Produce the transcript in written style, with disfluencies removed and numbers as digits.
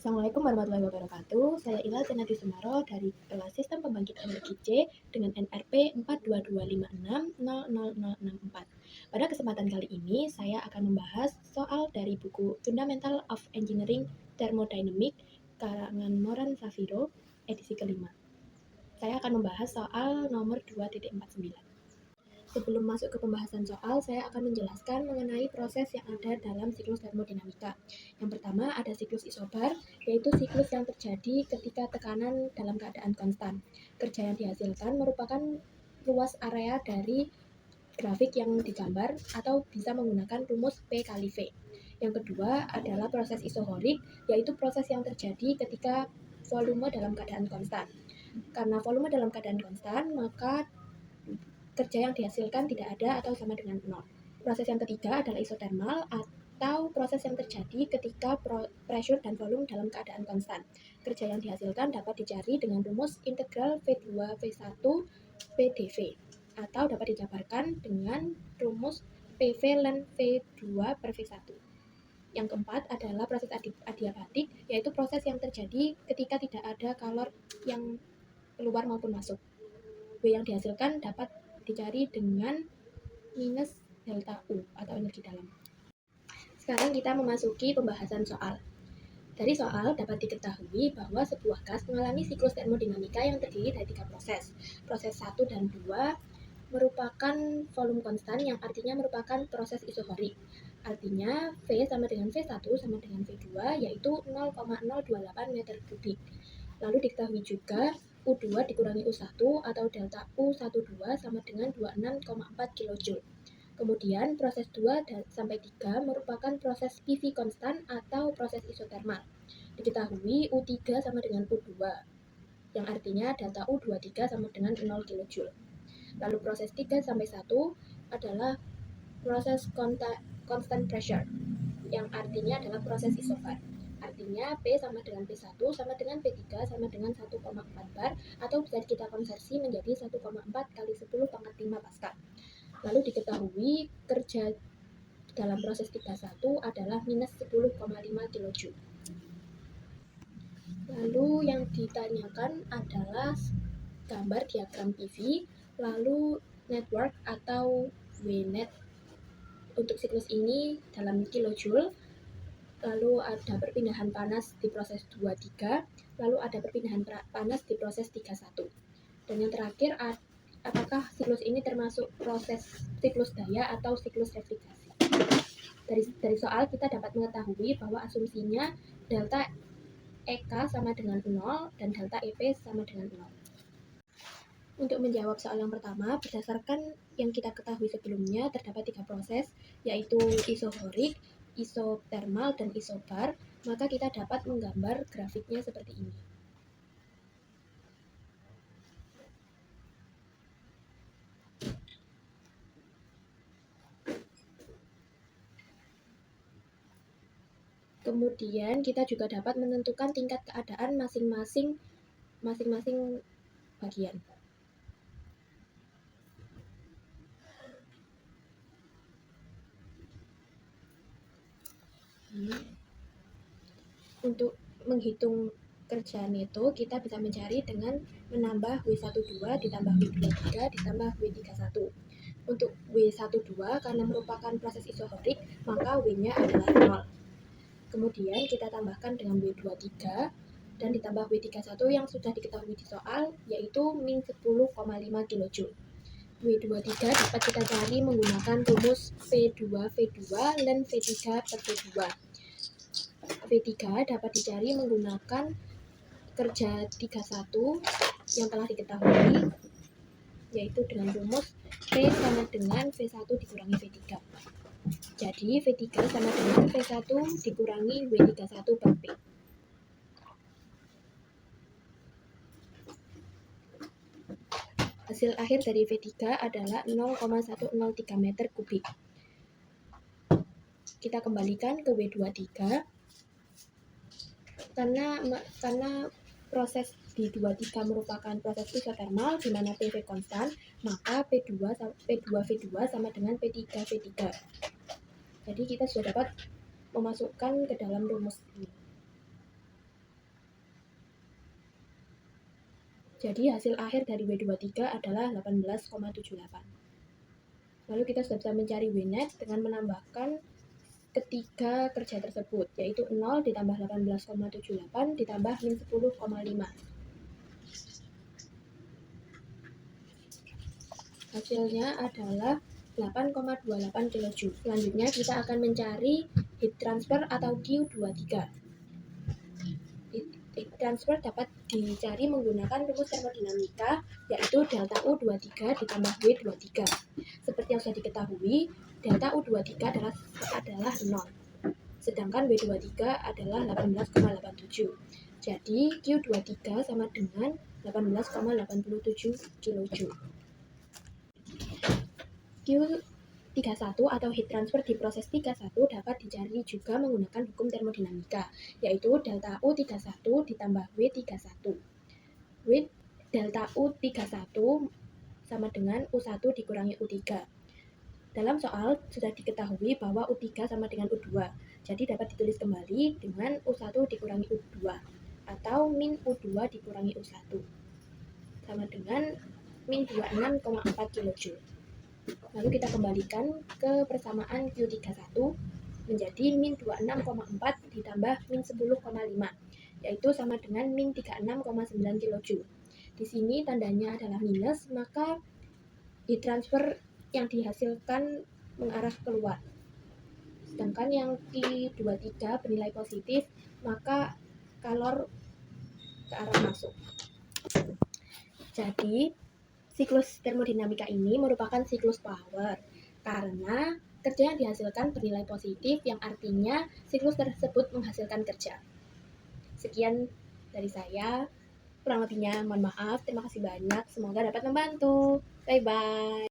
Assalamualaikum warahmatullahi wabarakatuh. Saya Ila Zenati Sumaro dari kelas Sistem Pembangkit Energi C dengan NRP 42256000064. Pada kesempatan kali ini, saya akan membahas soal dari buku Fundamental of Engineering Thermodynamic karangan Moran Safiro, edisi kelima. Saya akan membahas soal nomor 2.49. Sebelum masuk ke pembahasan soal, saya akan menjelaskan mengenai proses yang ada dalam siklus termodinamika. Yang pertama ada siklus isobar, yaitu siklus yang terjadi ketika tekanan dalam keadaan konstan. Kerja yang dihasilkan merupakan luas area dari grafik yang digambar atau bisa menggunakan rumus P kali V. Yang kedua adalah proses isohorik, yaitu proses yang terjadi ketika volume dalam keadaan konstan. Karena volume dalam keadaan konstan, maka kerja yang dihasilkan tidak ada atau sama dengan nol. Proses yang ketiga adalah isotermal atau proses yang terjadi ketika pressure dan volume dalam keadaan konstan. Kerja yang dihasilkan dapat dicari dengan rumus integral V2 V1 PdV atau dapat dijabarkan dengan rumus PV ln V2 per V1. Yang keempat adalah proses adiabatik, yaitu proses yang terjadi ketika tidak ada kalor yang keluar maupun masuk. W yang dihasilkan dapat dicari dengan minus delta U atau energi dalam. Sekarang kita memasuki pembahasan soal. Dari soal dapat diketahui bahwa sebuah gas mengalami siklus termodinamika yang terdiri dari 3 proses. Proses 1 dan 2 merupakan volume konstan yang artinya merupakan proses isohorik. Artinya V sama dengan V1 sama dengan V2 yaitu 0,028 meter kubik. Lalu diketahui juga U2 dikurangi U1 atau delta U12 sama dengan 26,4 kJ. Kemudian proses 2 sampai 3 merupakan proses PV konstan atau proses isotermal. Diketahui U3 sama dengan U2, yang artinya delta U23 sama dengan 0 kJ. Lalu proses 3 sampai 1 adalah proses constant pressure, yang artinya adalah proses isobar. Artinya P sama dengan P1 sama dengan P3 sama dengan 1,4 bar atau bisa kita konversi menjadi 1,4 kali 10 pangkat 5 Pascal. Lalu diketahui kerja dalam proses 31 adalah minus 10,5 kJ. Lalu yang ditanyakan adalah gambar diagram PV, lalu network atau WNET untuk siklus ini dalam kilojoule. Lalu ada perpindahan panas di proses 23, lalu ada perpindahan panas di proses 31. Dan yang terakhir, apakah siklus ini termasuk proses siklus daya atau siklus replikasi. Dari soal kita dapat mengetahui bahwa asumsinya delta EK sama dengan 0 dan delta EP sama dengan 0. Untuk menjawab soal yang pertama, berdasarkan yang kita ketahui sebelumnya, terdapat 3 proses, yaitu isohorik, isotermal, dan isobar, maka kita dapat menggambar grafiknya seperti ini. Kemudian kita juga dapat menentukan tingkat keadaan masing-masing bagian. Untuk menghitung kerja neto, kita bisa mencari dengan menambah W12 ditambah W23 ditambah W31. Untuk W12 karena merupakan proses isohorik, maka W-nya adalah 0. Kemudian kita tambahkan dengan W23 dan ditambah W31 yang sudah diketahui di soal, yaitu min 10,5 kJ. W23 dapat kita cari menggunakan rumus P2V2 ln V3 per V2. V3 dapat dicari menggunakan kerja 31 yang telah diketahui, yaitu dengan rumus P sama dengan V1 dikurangi V3. Jadi V3 sama dengan V1 dikurangi W31 per P. Hasil akhir dari V3 adalah 0,103 meter kubik. Kita kembalikan ke W23. Karena proses di 23 merupakan proses isotermal di mana PV konstan, maka P2V2 sama dengan P3V3. Jadi kita sudah dapat memasukkan ke dalam rumus ini. Jadi hasil akhir dari W23 adalah 18,78. Lalu kita sudah bisa mencari W net dengan menambahkan ketiga kerja tersebut, yaitu 0 ditambah 18,78 ditambah min 10,5. Hasilnya adalah 8,28 kJ. Selanjutnya kita akan mencari heat transfer atau Q23. Heat transfer dapat dicari menggunakan rumus termodinamika, yaitu delta U23 ditambah W23. Seperti yang sudah diketahui, delta U23 adalah 0, sedangkan W23 adalah 18,87. Jadi Q23 sama dengan 18,87 kJ. Q31 atau heat transfer di proses 31 dapat dicari juga menggunakan hukum termodinamika, yaitu delta U31 ditambah W31. Delta U31 sama dengan U1 dikurangi U3. Dalam soal sudah diketahui bahwa U3 sama dengan U2, jadi dapat ditulis kembali dengan U1 dikurangi U2 atau min U2 dikurangi U1 sama dengan min 26,4 kJ. Lalu kita kembalikan ke persamaan Q31 menjadi min 26,4 ditambah min 10,5, yaitu sama dengan min 36,9 kJ. Di sini tandanya adalah minus, maka heat transfer yang dihasilkan mengarah keluar. Sedangkan yang Q23 bernilai positif, maka kalor ke arah masuk. Jadi siklus termodinamika ini merupakan siklus power karena kerja yang dihasilkan bernilai positif, yang artinya siklus tersebut menghasilkan kerja. Sekian dari saya, kurang lebihnya mohon maaf. Terima kasih banyak, semoga dapat membantu. Bye-bye.